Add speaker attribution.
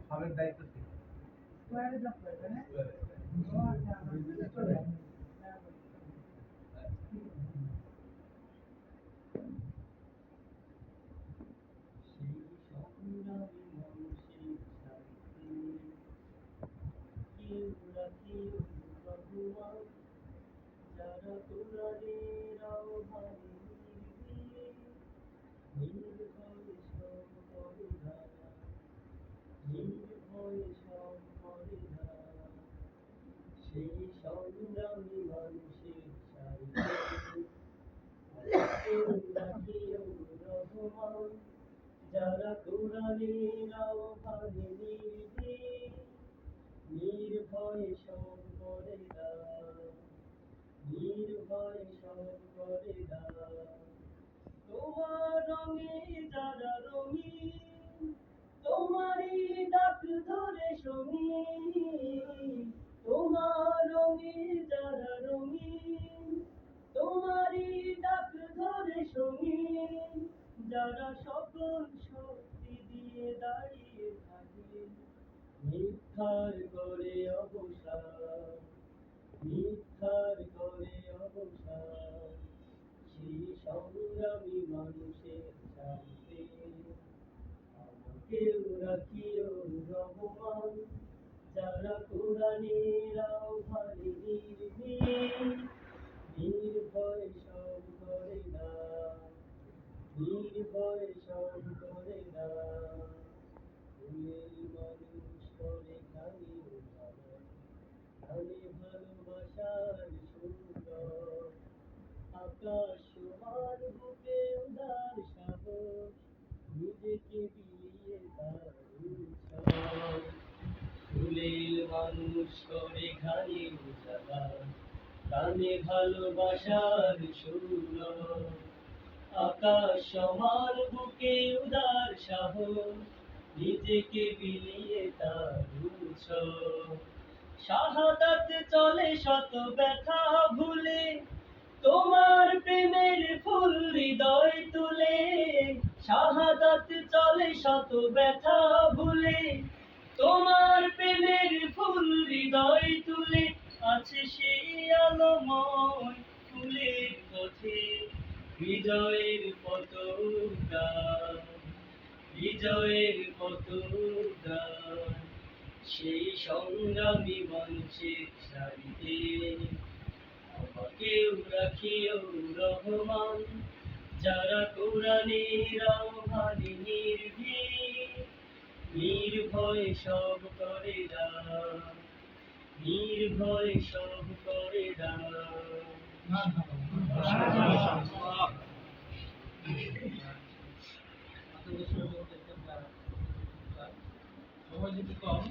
Speaker 1: সাবেক দায়িত্ব ছিল স্কয়ারে জব করে না ও আচ্ছা চলে যারা কুরানের আহ্বানে নির্ভয়ে সব পরিধান নির্ভয়ে সব পরিধান সেই সংগ্রামী মানুষের সারিতে রাখিও রহমান যারা কুরানের আহ্বানে নির্ভয়ে সব পরিধান নির্ভয় সব করে তোমার রঙে যারা রঙিন তোমারই ডাক ধরে সঙ্গীন তোমার রঙে যারা রঙিন তোমারই ডাক ধরে সঙ্গীন যারা সকল শক্তি দিয়ে দাঁড়িয়ে থাকে মিথ্যার করে অবসান মিথ্যার করে অবসান সেই সংগ্রামী মানুষের শান্তি আমাকেও রাখিও রহমান যারা কোরআনের আহ্বানে নির্ভয় সব করে না নির্ভয় সব করে না মানুষ করে খালি আমি ভালোবাসার সুন্দর আকাশ সমান বুকে উদার সাহস নিজেকে বিলিয়ে তার ফুলের মানুষ করে ঘানি উজালা কানে ভালোবাসার সুন্দর আকাশ সমান বুকে উদার সাহস নিজেকে বিলিয়ে তার শাহাদাত চলে শত ব্যথা ভুলে তোমার প্রেমের ফুল হৃদয় তুলে শাহাদাত চলে শত ব্যথা ভুলে তোমার প্রেমের ফুল হৃদয় তুলে আছে সেই আলোময় ফুলের পথে বিজয়ের পতাকা বিজয়ের পতাকা সেই সংগ্রামী মানুষের সারিতে আমাকেও রাখিও রহমান যারা কোরআনের আহ্বানে নির্ভয় সব করে নির্ভয় সব করে সময় যদি কম